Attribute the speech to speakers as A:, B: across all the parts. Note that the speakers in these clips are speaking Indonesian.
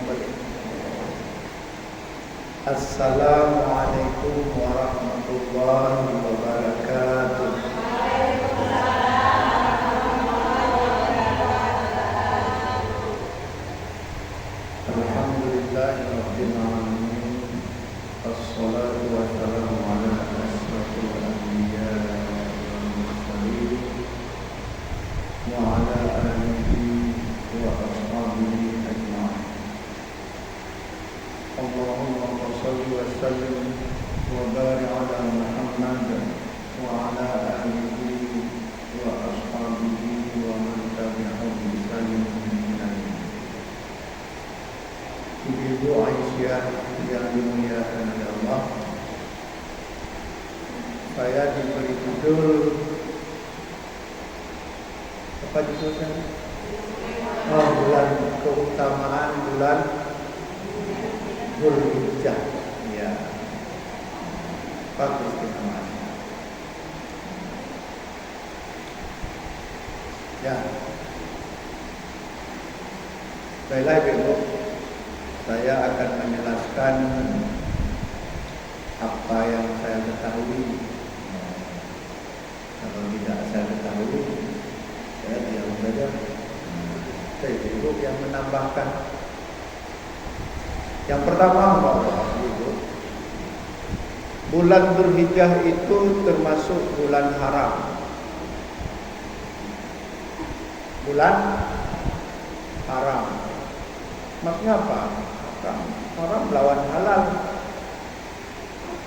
A: kembali. Assalamualaikum warahmatullahi wabarakatuh. Alhamdulillahirabbil alamin. Wassalatu wassalamu ala asyrafil anbiya'i wal mursalin wa ala alihi wa ashabihi ajma'in. Allahumma shalli wa sallim wa barik ala Muhammad wa ala alihi wa ashabihi wa man tabi'ahum bi ihsan ila yaumil. Ibu Aisyah yang dimuliakan oleh Allah, saya diberi judul apa judulnya? Bulan keutamaan bulan Dzulhijjah. Ya, bagus namanya. Ya, baiklah Ibu, saya akan menjelaskan apa yang saya ketahui. Kalau tidak saya ketahui, saya diam saja. Saya Ibu yang menambahkan. Yang pertama, Ibu, bulan Dzulhijjah itu termasuk bulan haram. Bulan haram. Maksudnya apa? Haram lawan halal.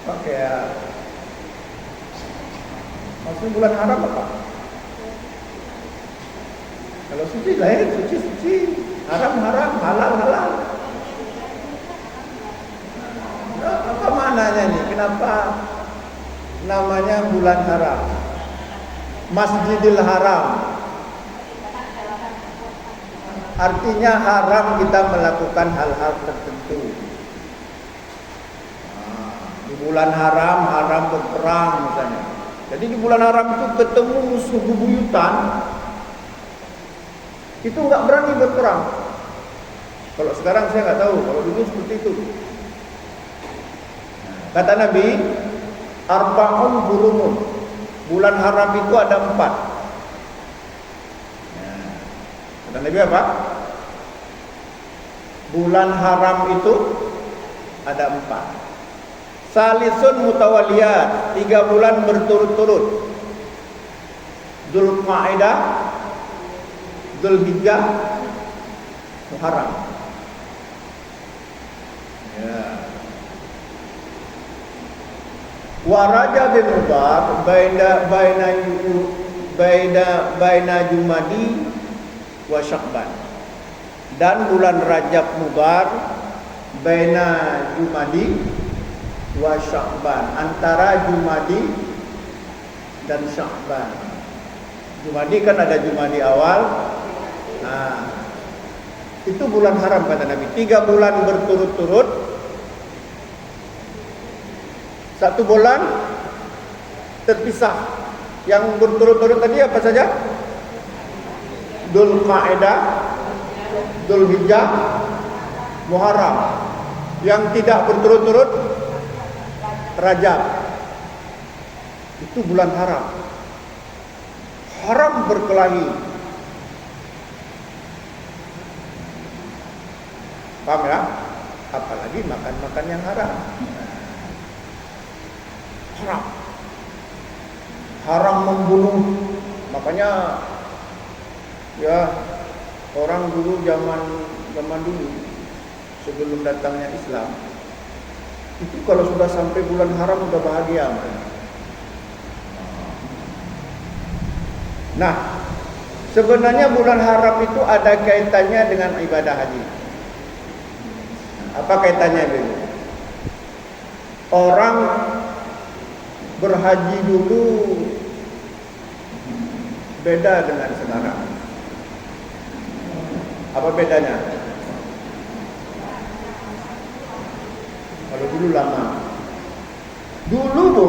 A: Pakai maksudnya bulan haram apa? Kalau suci lahir suci, haram, halal. Apa maknanya nih? Kenapa namanya bulan haram? Masjidil Haram. Artinya haram kita melakukan hal-hal tertentu. Di bulan haram berperang misalnya. Jadi di bulan haram itu ketemu musuh bebuyutan, itu nggak berani berperang. Kalau sekarang saya nggak tahu, kalau dulu seperti itu. Kata Nabi, arba'un hurumun. Bulan haram itu ada 4. Kata Nabi apa? Bulan haram itu ada 4. Salisun mutawaliyat, 3 bulan berturut-turut. Dzulqa'dah, Dzulhijjah, Muharram. Ya. Wa Rajab bin Mudhar baina Jumadi wa Sya'ban. Dan bulan Rajab Mudhar baina Jumadi wa Sya'ban, antara Jumadi dan Sya'ban. Jumadi kan ada Jumadi awal. Nah, itu bulan haram kata Nabi. 3 bulan berturut-turut. 1 bulan terpisah. Yang berturut-turut tadi apa saja? Dzulqa'dah, Dzulhijjah, Muharram. Yang tidak berturut-turut Rajab. Itu bulan haram. Haram berkelahi. Paham ya? Apalagi makan-makan yang haram. Haram membunuh. Makanya ya, orang dulu zaman dulu sebelum datangnya Islam, itu kalau sudah sampai bulan haram udah bahagia. Nah, sebenarnya bulan haram itu ada kaitannya dengan ibadah haji. Apa kaitannya itu? Orang berhaji dulu beda dengan sekarang. Apa bedanya? Kalau dulu lama. Dulu Bu,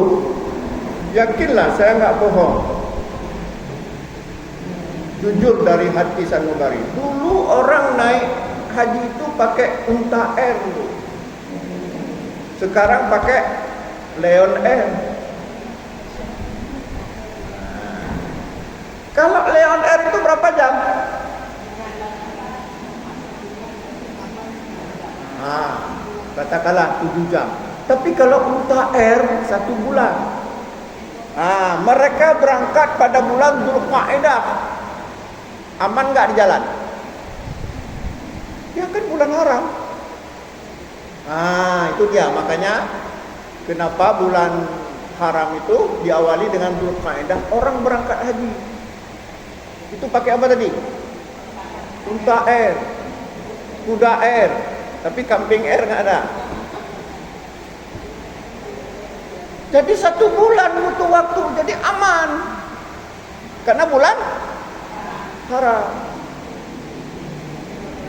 A: yakinlah saya nggak bohong. Jujur dari hati sanubari. Dulu orang naik haji itu pakai Unta Air dulu. Sekarang pakai Lion Air. Kalau Lion Air itu berapa jam? Katakanlah 7 jam. Tapi kalau Unta Air 1 bulan. Mereka berangkat pada bulan Dzulqa'dah. Aman nggak di jalan? Ya kan bulan haram. Itu dia, makanya kenapa bulan haram itu diawali dengan Dzulqa'dah. Orang berangkat haji itu pakai apa tadi? Unta Air, kuda air, tapi kambing air nggak ada. Jadi 1 bulan butuh waktu, jadi aman. Karena bulan haram.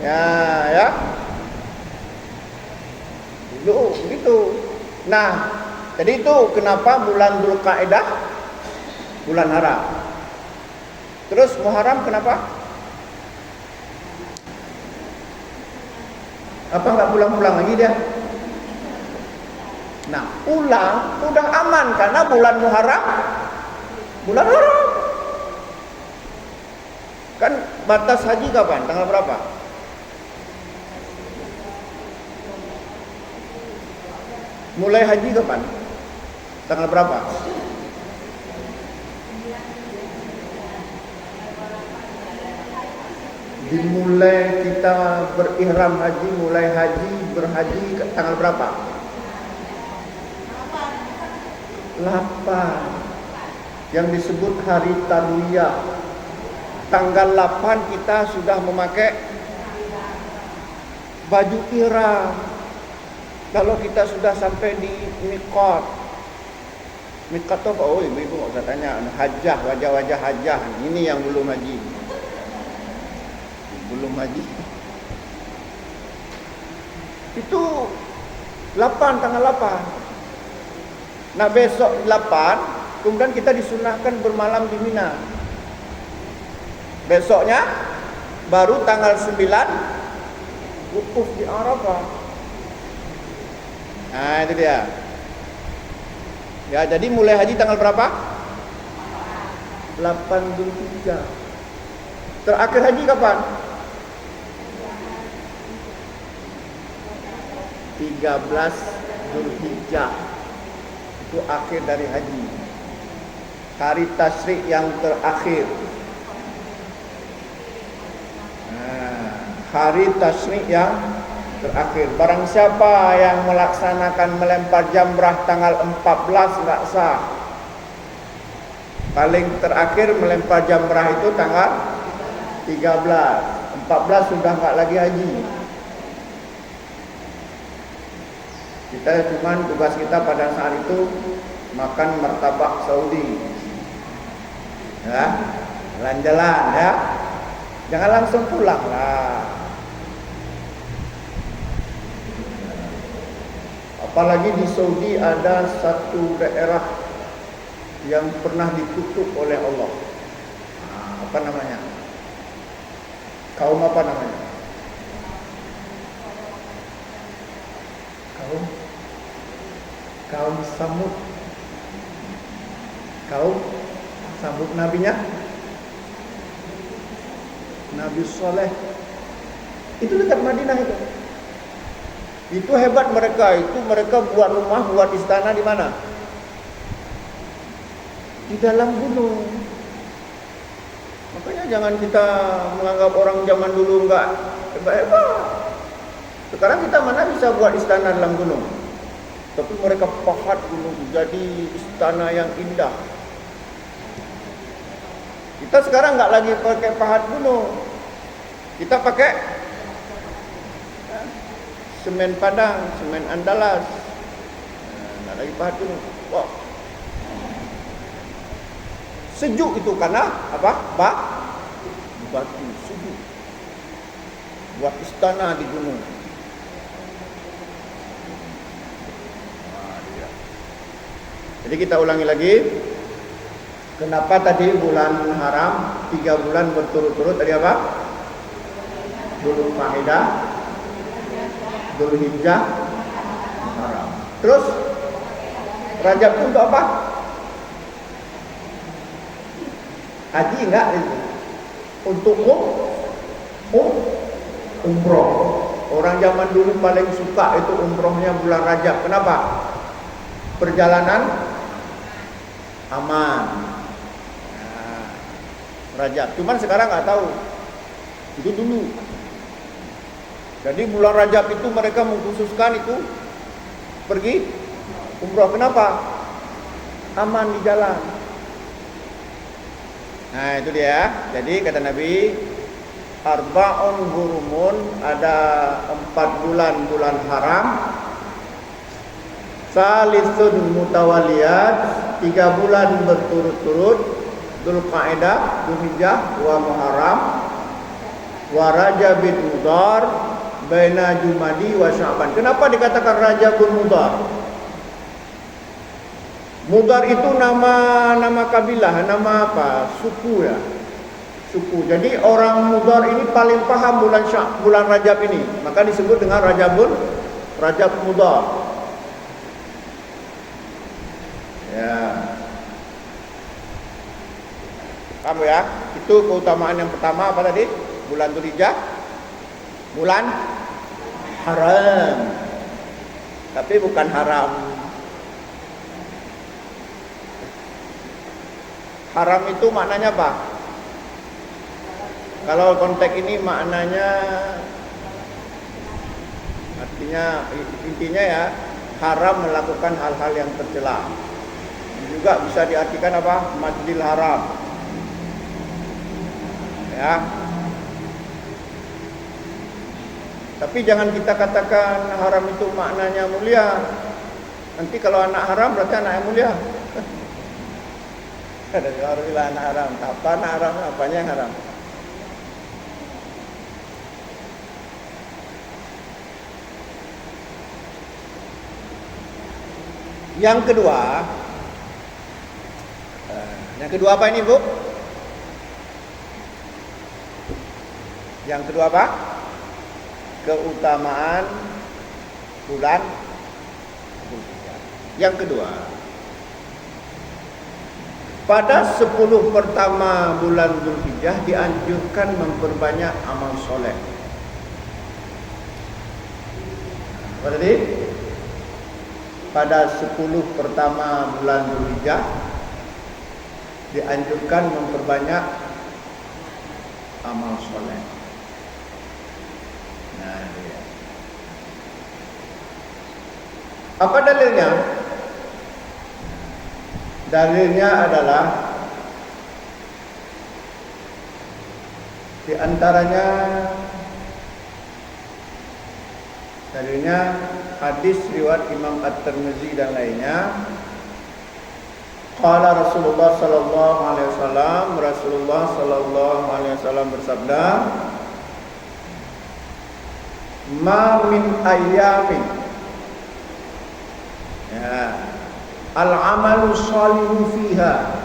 A: Ya. Dulu begitu. Nah, jadi itu kenapa bulan Dzulqa'dah bulan haram. Terus Muharram kenapa? Apa nggak pulang-pulang lagi dia? Nah, pulang udah aman karena bulan Muharram bulan haram. Kan batas haji kapan? Tanggal berapa? Mulai haji kapan? Tanggal berapa? Dimulai kita berihram haji, mulai haji, berhaji tanggal berapa? 8. Yang disebut hari Tarwiyah. Tanggal 8 kita sudah memakai baju ihram. Kalau kita sudah sampai di miqat. Miqat apa? Oh, ibu nggak usah tanya. Hajjah, wajah-wajah hajjah. Ini yang belum haji. Belum haji. Itu 8, tanggal 8. Nah, besok 8, kemudian kita disunahkan bermalam di Mina. Besoknya baru tanggal 9 wukuf di Arafah. Nah, itu dia. Ya, jadi mulai haji tanggal berapa? 8 Dzulhijjah. Terakhir haji kapan? 13 Dzulhijjah. Itu akhir dari haji. Hari tasyrik yang terakhir. Hari tasyrik yang terakhir. Barang siapa yang melaksanakan melempar jamrah tanggal 14 enggak sah. Paling terakhir melempar jamrah itu tanggal 13. 14 sudah enggak lagi haji. Kita cuman tugas kita pada saat itu makan martabak Saudi. Ya, jalan-jalan ya. Jangan langsung pulang lah. Apalagi di Saudi ada satu daerah yang pernah dikutuk oleh Allah. Apa namanya? Kaum apa namanya? Kaum Samud. Kaum Samud nabinya Nabi Saleh. Itu dekat Madinah itu. Itu hebat mereka, itu mereka buat rumah, buat istana di mana? Di dalam gunung. Makanya jangan kita menganggap orang zaman dulu enggak hebat-hebat. Sekarang kita mana bisa buat istana dalam gunung? Tapi mereka pahat gunung jadi istana yang indah. Kita sekarang enggak lagi pakai pahat gunung. Kita pakai semen Padang, semen Andalas. Enggak lagi pahat gunung. Wah. Sejuk itu karena apa? Batu sejuk. Buat istana di gunung. Jadi kita ulangi lagi. Kenapa tadi bulan haram 3 bulan berturut-turut tadi apa? Dzulqa'dah, Dzulhijjah Muharram. Terus Rajab itu untuk apa? Haji enggak itu? Untuk umroh. Orang zaman dulu paling suka itu umrohnya bulan Rajab. Kenapa? Perjalanan aman. Nah, Rajab. Cuman sekarang nggak tahu. Itu dulu. Jadi bulan Rajab itu mereka mengkhususkan itu pergi umroh. Kenapa? Aman di jalan. Nah itu dia. Jadi kata Nabi, arba'un hurumun, ada 4 bulan haram. Salisun mutawaliyat, 3 bulan berturut-turut. Dzulqa'dah, Dzulhijjah, wa Muharram, wa Rajabin Mudhar, baina Jumadi wa Sya'ban. Kenapa dikatakan Rajabun Mudhar? Mudhar itu nama kabilah, nama apa? Suku ya. Suku. Jadi orang Mudhar ini paling paham bulan Rajab ini. Maka disebut dengan Rajab Mudhar. Ya. Kamu ya? Itu keutamaan yang pertama apa tadi? Bulan Dzulhijjah. Bulan haram. Tapi bukan haram. Haram itu maknanya apa? Kalau konteks ini maknanya, artinya intinya ya, haram melakukan hal-hal yang tercela. Juga bisa diartikan apa? Masjidil Haram. Ya. Tapi jangan kita katakan haram itu maknanya mulia. Nanti kalau anak haram berarti anak yang mulia. Ada orang bilang anak haram. Apa anak haram? Apanya yang haram? Yang kedua apa ini, Bu? Yang kedua apa? Keutamaan bulan Dzulhijjah. Yang kedua, pada 10 pertama bulan Dzulhijjah dianjurkan memperbanyak amal soleh. Apa tadi? Pada 10 pertama bulan Dzulhijjah dianjurkan memperbanyak amal soleh. Nah, dia. Apa dalilnya? Dalilnya adalah di antaranya hadis riwayat Imam At-Tirmizi dan lainnya. Qala Rasulullah sallallahu alaihi wasallam, Rasulullah sallallahu alaihi wasallam bersabda, "Ma min ayyamin." Ya. Al-amalu shalihu fiha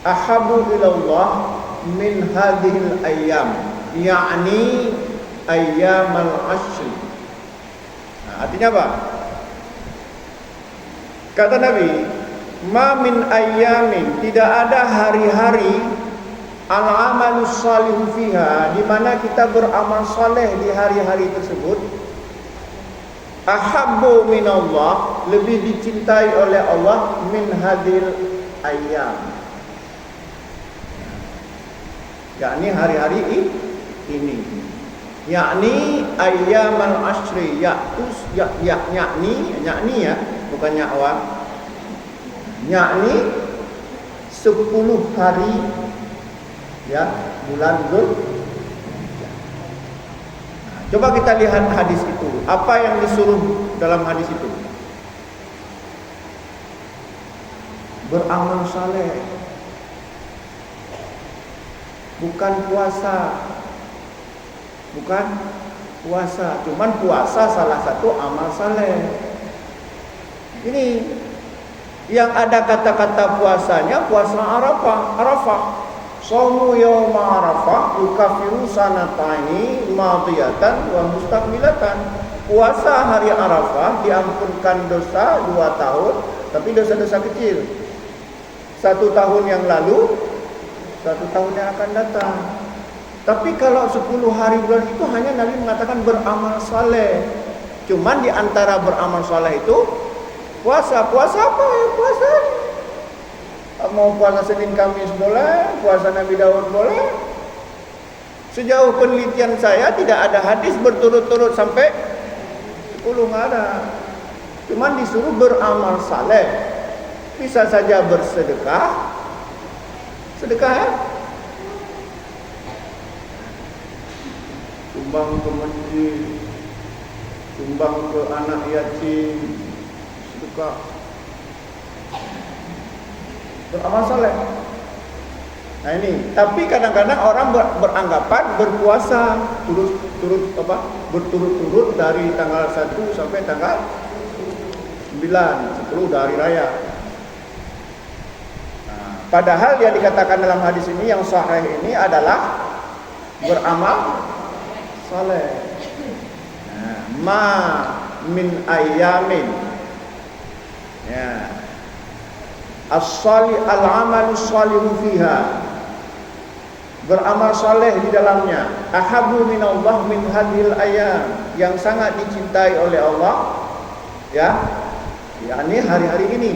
A: ahabu ilallah min hadhil ayyam, yakni ayyamal ashri. Nah, artinya apa? Kata Nabi, ma min ayyamin, tidak ada hari-hari al-amalu shalihu fiha, di mana kita beramal saleh di hari-hari tersebut, ahabbu minallah, lebih dicintai oleh Allah, min hadil ayyam, yakni hari-hari ini, yakni ayyamal ashri, yakni ya, bukan yakwa, yakni 10 hari ya bulan Dzulhijjah. Coba kita lihat hadis itu. Apa yang disuruh dalam hadis itu? Beramal saleh. Bukan puasa. Bukan puasa. Cuman puasa salah satu amal saleh. Ini yang ada kata-kata puasanya puasa Arafah. Shaumu yauma Arafah yukaffiru sanataini madiyatan wa mustaqbilatan. Puasa hari Arafah diampunkan dosa 2 tahun, tapi dosa-dosa kecil. 1 tahun yang lalu, 1 tahun yang akan datang. Tapi kalau 10 hari bulan itu hanya Nabi mengatakan beramal saleh. Cuman di antara beramal saleh itu puasa. Puasa apa ya? Puasa. Mau puasa Senin Kamis boleh, puasa Nabi Daud boleh. Sejauh penelitian saya tidak ada hadis berturut-turut sampai 10, nggak ada. Cuman disuruh beramal saleh. Bisa saja bersedekah. Sedekah ya? Sumbang ke masjid, sumbang ke anak yatim, sedekah. Beramal saleh. Nah ini, tapi kadang-kadang orang beranggapan berpuasa berturut-turut dari tanggal 1 sampai tanggal 9, 10 dari raya. Nah, padahal yang dikatakan dalam hadis ini yang sahih ini adalah beramal saleh. Nah, ma min ayamin. Ya. As-salih al-amalu salihu fiha, beramal saleh di dalamnya. Ahabu minallah min hadhil ayam, yang sangat dicintai oleh Allah, ya, yakni hari-hari ini.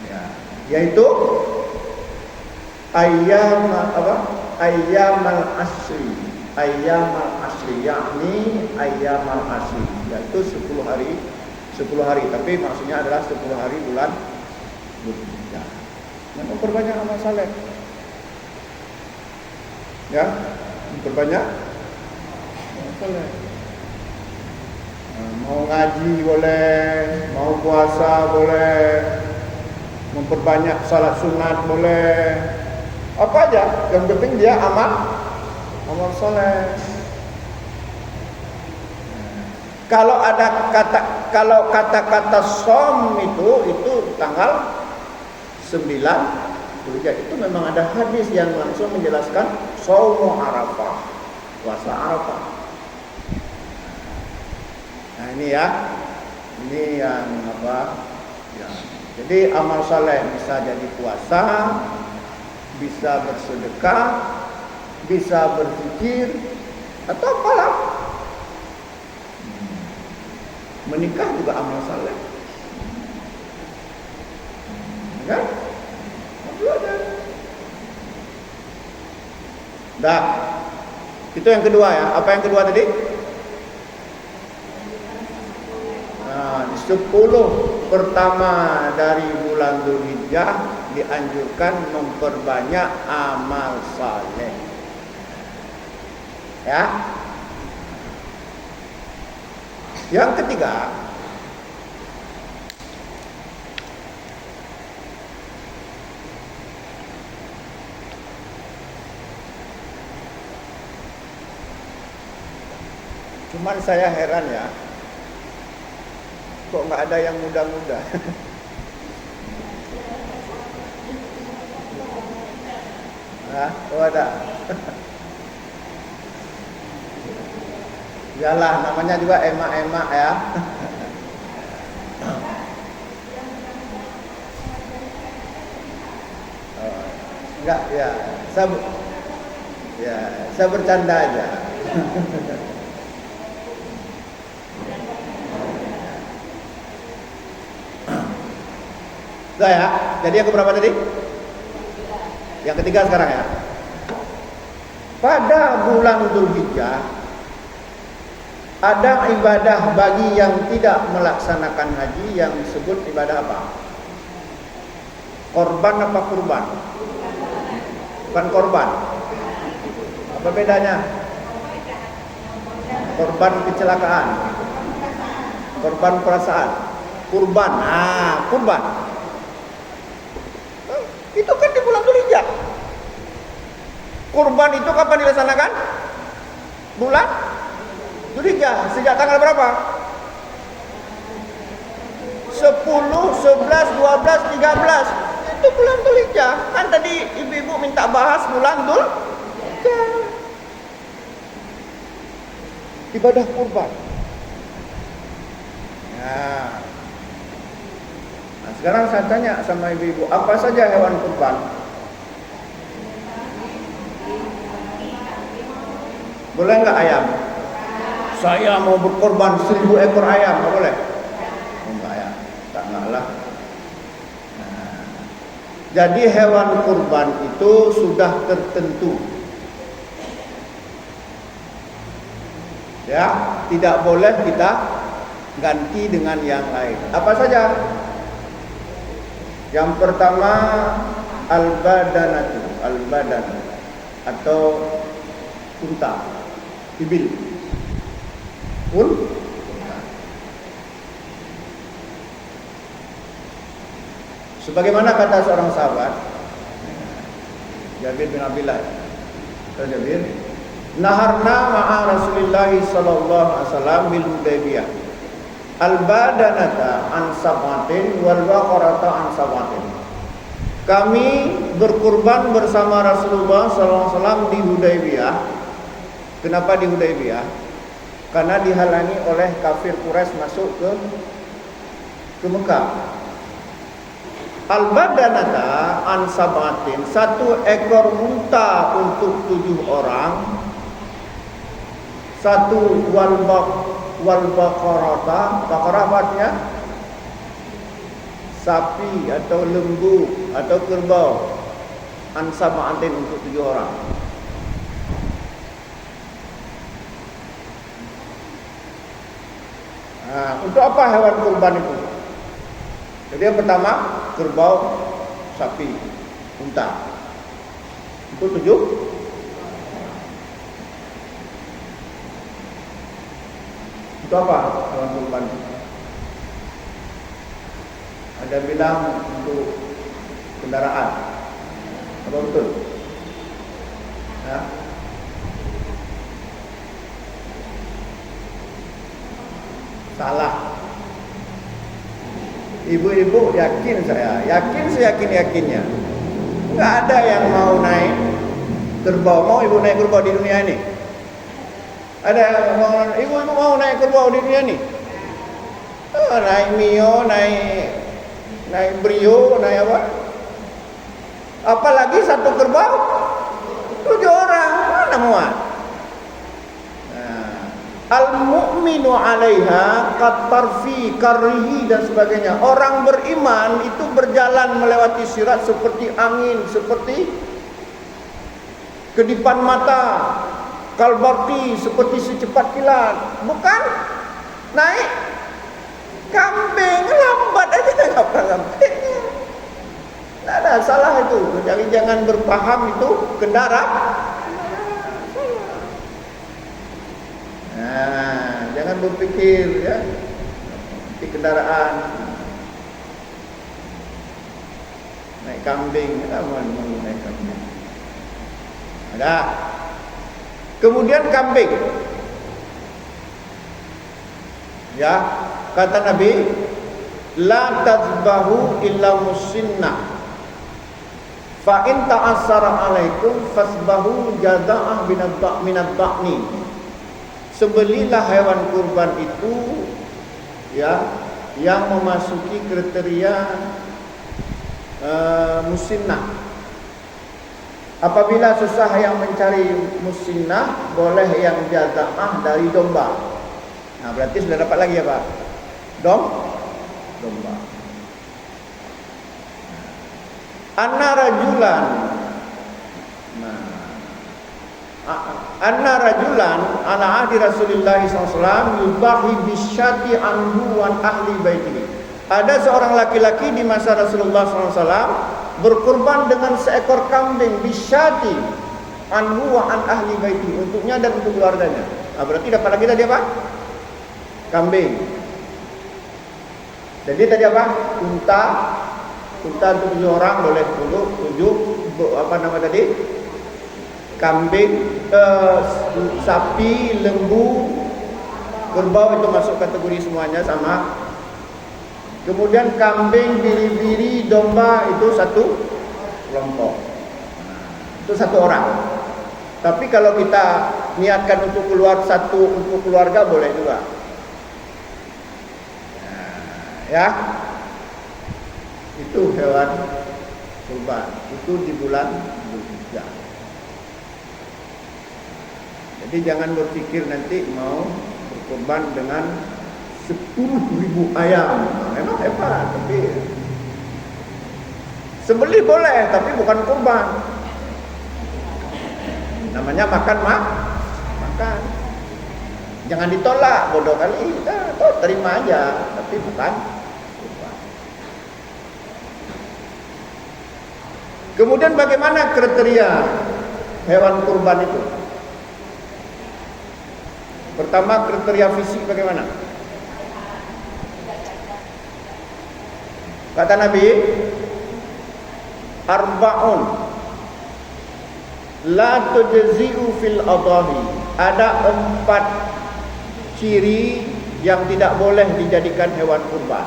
A: Ya, yaitu ayyamal asri, yakni ayyamal asri, yaitu 10 hari, tapi maksudnya adalah 10 hari bulan Dzulhijjah. Yang memperbanyak amal saleh. Ya, memperbanyak amal saleh. Mau ngaji boleh, mau puasa boleh, memperbanyak salat sunat boleh. Apa aja, yang penting dia amal saleh. Kalau kata-kata som itu tanggal 9 Dzulhijjah, itu memang ada hadis yang langsung menjelaskan shaumu Arafah, puasa Arafah. Nah ini ya, ini yang apa? Ya. Jadi amal saleh bisa jadi puasa, bisa bersedekah, bisa berzikir, atau apalah. Menikah juga amal saleh, kan? Dah, itu yang kedua ya. Apa yang kedua tadi? Nah, 10 pertama dari bulan Dzulhijjah dianjurkan memperbanyak amal saleh. Ya. Yang ketiga, cuman saya heran ya, kok nggak ada yang muda-muda. Nah, oh ada. Yalah, namanya juga emak-emak ya. Enggak ya, saya bercanda aja. Sudah ya, jadi yang keberapa tadi? Yang ketiga sekarang ya. Pada bulan Dzulhijjah ada ibadah bagi yang tidak melaksanakan haji yang disebut ibadah apa? Korban apa kurban? Bukan korban. Apa bedanya? Korban kecelakaan, korban perasaan, kurban. Kurban. Itu kan di bulan Dzulhijjah. Kurban itu kapan dilaksanakan? Bulan Dzulhijjah. Sejak tanggal berapa? 10, 11, 12, 13. itu bulan Dzulhijjah. Kan tadi ibu-ibu minta bahas bulan Dzulhijjah. Ibadah kurban. Nah, sekarang saya tanya sama ibu-ibu, apa saja hewan kurban? Boleh nggak ayam? Saya mau berkorban 1000 ekor ayam, nggak boleh? Enggak ya, tak ngalah. Nah, jadi hewan kurban itu sudah tertentu. Ya, tidak boleh kita ganti dengan yang lain. Apa saja? Yang pertama al-badanatu, al-badan atau unta, ibil. Unta. Sebagaimana kata seorang sahabat, Jabir bin Abdullah, Jabir, naharna ma'a Rasulillah sallallahu alaihi wasallam bil Hudaybiyah al-badanata an sab'atin wal baqarata an sab'atin. Kami berkurban bersama Rasulullah sallallahu alaihi wasallam di Hudaybiyah. Kenapa di Hudaybiyah? Karena dihalangi oleh kafir Quraisy masuk ke Mekah. Al-badanata an sab'atin, 1 ekor unta untuk 7 orang. 1 wal baqarata, baqarah artinya sapi atau lembu atau kerbau, an sab'atin untuk 7 orang. Nah, untuk apa hewan kurban itu? Jadi yang pertama kerbau, sapi, unta. Itu 7. Itu apa hewan kurban? Ada bilang untuk kendaraan. Apa betul? Ya. Salah. Ibu-ibu yakin saya, seyakin-yakinnya. Enggak ada yang mau naik kerbau. Mau ibu naik kerbau di dunia ini? Ada yang mau, ibu mau naik kerbau di dunia ini? Naik Mio, naik Brio, naik apa? Apalagi 1 kerbau 7 orang, mana muat? Al-mu'minu 'alaiha qatarfi karrihi dan sebagainya. Orang beriman itu berjalan melewati sirat seperti angin, seperti kedipan mata, kalbarti, seperti secepat kilat. Bukan naik kambing, lambat aja enggak pernah. Tidak ada salah itu. Jadi jangan berpaham itu kendaraan. Nah, jangan berpikir ya di kendaraan naik kambing, kita mau naik kambing. Ada. Kemudian kambing. Ya, kata Nabi, la tazbahu illa musinnah. Fa in ta'assara 'alaikum fasbahu jaza'ah minad ba'ni. Sembelilah hewan kurban itu ya yang memasuki kriteria musinnah. Apabila susah yang mencari musinnah, boleh yang jaza'ah dari domba. Nah, berarti sudah dapat lagi ya Pak? Domba. Anna rajulan. Anna rajulan ala ahdi Rasulullah SAW yubahi bisyati anhu wa ahli baitihi. Ada seorang laki-laki di masa Rasulullah SAW berkurban dengan seekor kambing bisyati anhu wa an ahli baitihi, untuknya dan untuk keluarganya. Nah, berarti dapat lagi tadi apa? Kambing. Jadi tadi apa? Unta untuk 7 orang boleh 7 apa nama tadi? Kambing, sapi, lembu, kerbau itu masuk kategori semuanya sama Kemudian kambing, biri-biri, domba itu satu kelompok. Itu satu orang. Tapi kalau kita niatkan untuk keluar satu untuk keluarga boleh juga. Ya. Itu hewan kurban. Itu di bulan Dzulhijjah. Jadi jangan berpikir nanti mau berkurban dengan 10.000 ayam. Memang hebat, tapi sembelih boleh, tapi bukan kurban. Namanya makan makan. Jangan ditolak, bodoh kali. Terima aja, tapi bukan kurban. Kemudian bagaimana kriteria hewan kurban itu? Pertama, kriteria fisik bagaimana? Kata Nabi, arba'un la tujzi'u fil adahi. Ada 4 ciri yang tidak boleh dijadikan hewan kurban.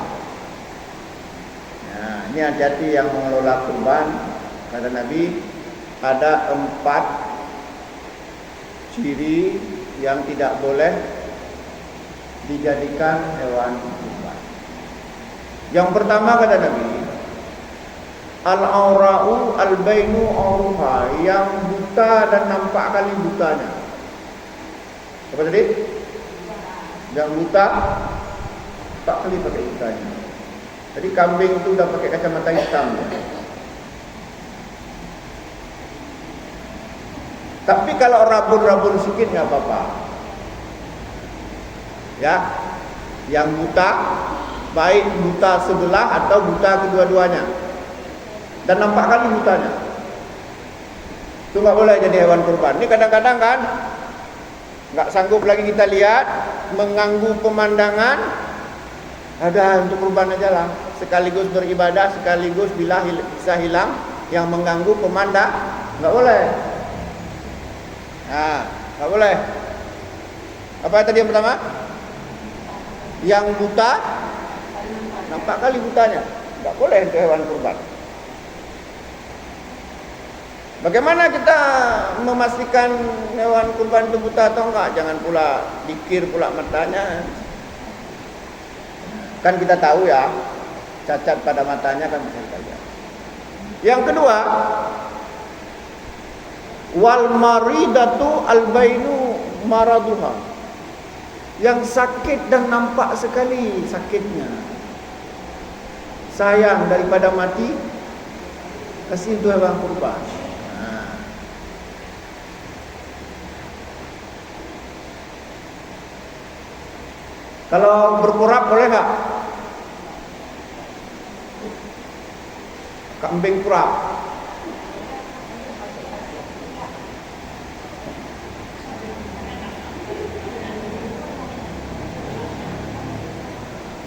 A: Nah, ini hati-hati yang mengelola kurban. Kata Nabi, ada 4 ciri yang tidak boleh dijadikan hewan kurban. Yang pertama kata Nabi, al-aura'u al-bainu auruha, yang buta dan nampak kali butanya. Apa tadi? Yang buta tak kali pakai butanya. Jadi kambing itu udah pakai kacamata hitam ya. Tapi kalau rabun-rabun sedikit nggak apa-apa. Ya, yang buta, baik buta sebelah atau buta kedua-duanya, dan nampak kali butanya, itu nggak boleh jadi hewan kurban. Ini kadang-kadang kan nggak sanggup lagi kita lihat, mengganggu pemandangan, ada untuk kurban aja lah, sekaligus beribadah, sekaligus bila bisa hilang yang mengganggu pemandang, nggak boleh. Nah, nggak boleh. Apa tadi yang pertama? Yang buta, nampak kali butanya, nggak boleh untuk hewan kurban. Bagaimana kita memastikan hewan kurban itu buta atau enggak? Jangan pula dikir pula matanya. Kan kita tahu ya, cacat pada matanya kan bisa kita lihat. Yang kedua, wal maridatu albainu maraduha, yang sakit dan nampak sekali sakitnya. Sayang daripada mati, kasih itu hewan kurban. Kalau berkurap boleh nggak? Kambing kurap.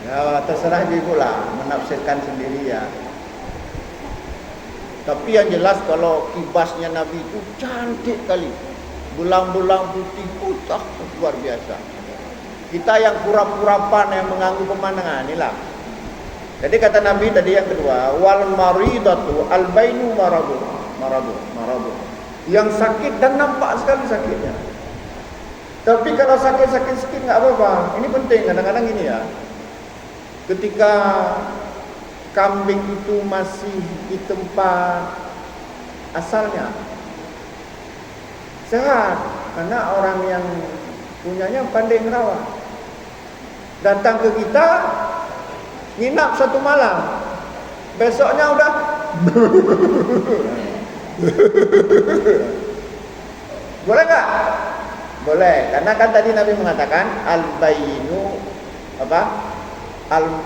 A: Ya terserah ibu lah, menafsirkan sendiri ya. Tapi yang jelas kalau kibasnya Nabi itu cantik kali, belang-belang putih putih luar biasa. Kita yang kurap-kurapan yang mengganggu pemandangan inilah. Jadi kata Nabi tadi yang kedua, wal maridatu albainu maradu. Yang sakit dan nampak sekali sakitnya. Tapi kalau sakit-sakit sedikit nggak apa-apa. Ini penting kadang-kadang ini ya. Ketika kambing itu masih di tempat asalnya, sehat, karena orang yang punyanya pandai merawat. Datang ke kita, nginap 1 malam, besoknya udah boleh nggak? Boleh, karena kan tadi Nabi mengatakan al-bainu apa?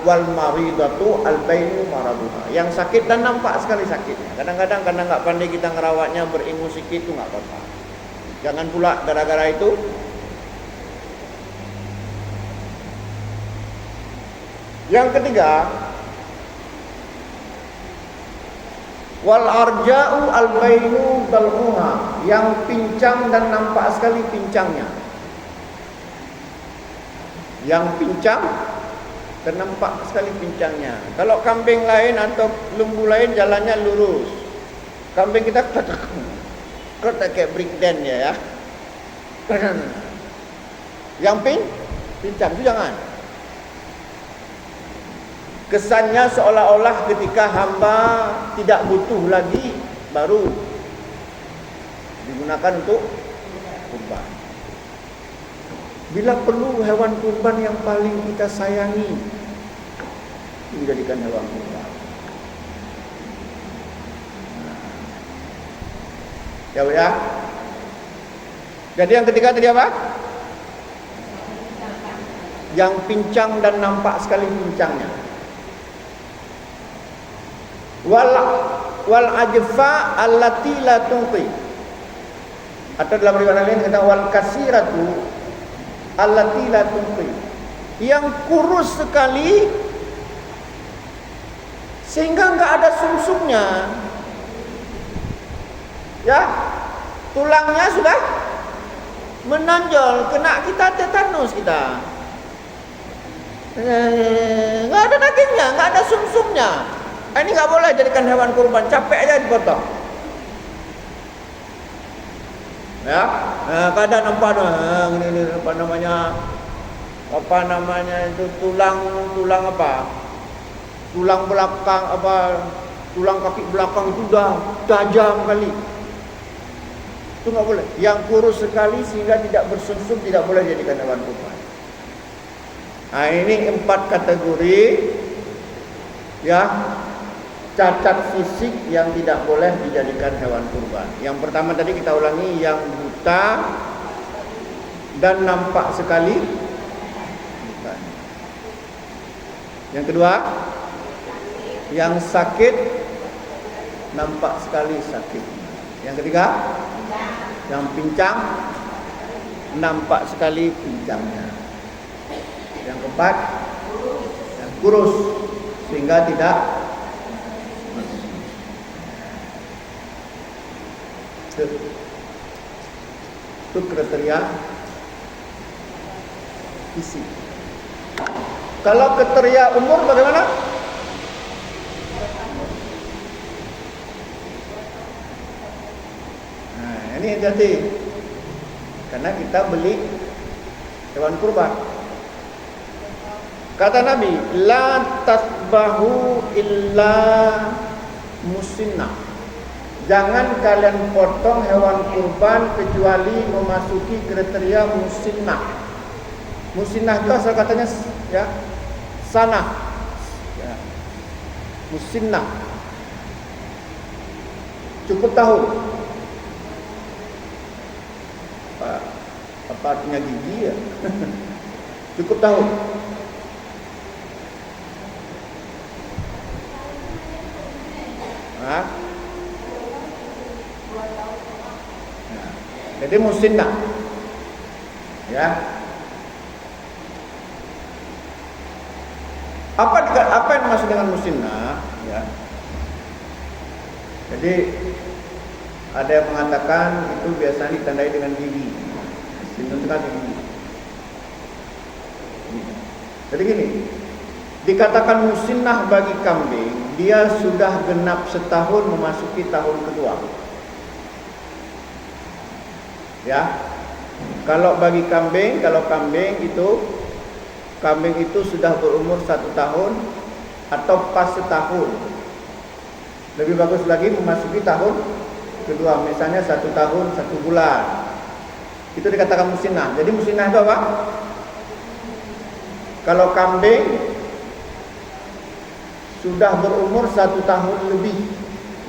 A: Wal maridatu al-bainu maraduha, yang sakit dan nampak sekali sakitnya. Kadang-kadang karena nggak pandai kita ngerawatnya, beringus sedikit itu nggak apa-apa. Jangan pula gara-gara itu yang ketiga, wal arja'u albainu dalmuha, yang pincang dan nampak sekali pincangnya. Yang pincang ternampak sekali pincangnya. Kalau kambing lain atau lembu lain jalannya lurus. Kambing kita kayak breakdance ya. Yang pincang itu jangan. Kesannya seolah-olah ketika hamba tidak butuh lagi baru digunakan untuk kurban. Bila perlu hewan kurban yang paling kita sayangi dijadikan hewan kurban. Ya. Jadi yang ketiga tadi apa? Yang pincang dan nampak sekali pincangnya. Wal ajfa allati la tunqi. Atau dalam riwayat lain kata wal kasiratu allati la tunqi. Yang kurus sekali sehingga enggak ada sumsumnya. Ya, tulangnya sudah menonjol, kena kita tetanus kita. Enggak ada dagingnya, enggak ada sumsumnya. Ini enggak boleh jadikan hewan kurban, capek aja dipotong. Ya, kadang nampak ini apa namanya itu tulang apa? Tulang belakang apa? Tulang kaki belakang itu udah tajam kali. Itu nggak boleh. Yang kurus sekali sehingga tidak bersumsum tidak boleh jadikan hewan kurban. Nah ini 4 kategori ya cacat fisik yang tidak boleh dijadikan hewan kurban. Yang pertama tadi kita ulangi, yang buta dan nampak sekali. Yang kedua, yang sakit, nampak sekali sakit. Yang ketiga, yang pincang, nampak sekali pincangnya. Yang keempat, yang kurus sehingga tidak itu kriteria fisik. Kalau kriteria umur bagaimana? Nah, ini hati-hati. Karena kita beli hewan kurban. Kata Nabi, la tasbahu illa musinnah. Jangan kalian potong hewan kurban kecuali memasuki kriteria musinnah. Musinnah itu asal katanya ya sanah. Ya. Musinnah. Cukup tahu. Apa artinya gigi ya? Cukup tahu. Nah. Jadi musinnah. Ya. Apa yang dimaksud dengan musinnah? Ya. Jadi ada yang mengatakan itu biasanya ditandai dengan gigi. Musinnah gigi. Jadi gini, dikatakan musinnah bagi kambing, dia sudah genap setahun memasuki tahun kedua. Ya, kalau bagi kambing, kambing itu sudah berumur 1 tahun atau pas setahun. Lebih bagus lagi memasuki tahun kedua, misalnya 1 tahun 1 bulan. Itu dikatakan musinnah. Jadi musinnah itu apa? Kalau kambing sudah berumur 1 tahun lebih,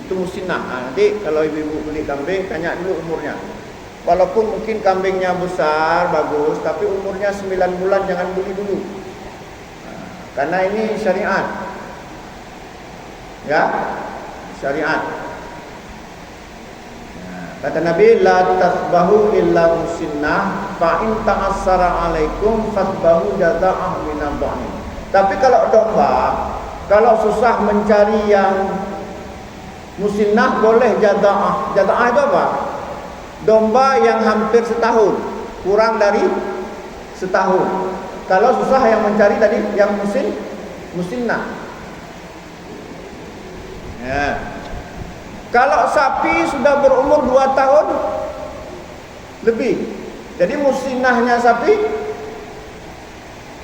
A: itu musinnah. Nah, nanti kalau ibu-ibu beli kambing, tanya dulu umurnya. Walaupun mungkin kambingnya besar, bagus, tapi umurnya 9 bulan jangan beli dulu. Karena ini syariat. Ya, syariat. Kata Nabi, la tasbahu illa musinnah, fa in ta'assara alaikum fasbahu jaza'ah minadh-dha'n. Tapi kalau domba, kalau susah mencari yang musinnah boleh jaza'ah. Jaza'ah itu apa? Domba yang hampir setahun, kurang dari setahun.
B: Kalau susah yang mencari tadi yang musinnah. Ya. Kalau sapi sudah berumur 2 tahun lebih, jadi musinnahnya sapi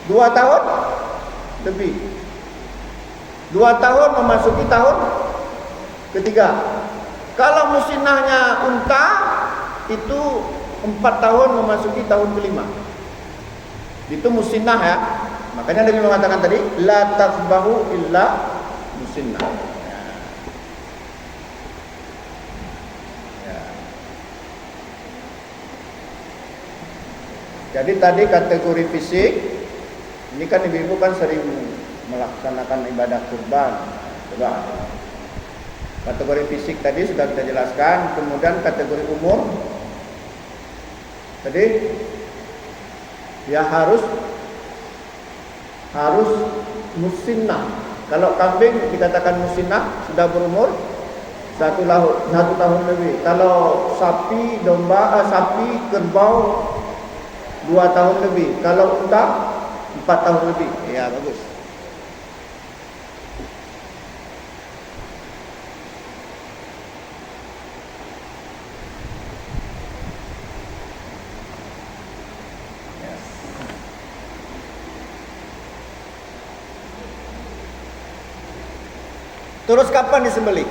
B: 2 tahun lebih. 2 tahun memasuki tahun ketiga. Kalau musinnahnya unta itu 4 tahun memasuki tahun kelima. Itu musinnah ya. Makanya Nabi mengatakan tadi la tasbahu illa musinnah. Ya. Jadi tadi kategori fisik, ini kan ibu-ibu kan sering melaksanakan ibadah kurban. Coba. Kategori fisik tadi sudah kita jelaskan, kemudian kategori umur. Tadi ya harus musinnah. Kalau kambing dikatakan musinnah sudah berumur 1 tahun lebih. Kalau sapi, sapi, kerbau 2 tahun lebih. Kalau unta 4 tahun lebih. Ya bagus. Terus kapan disembelih?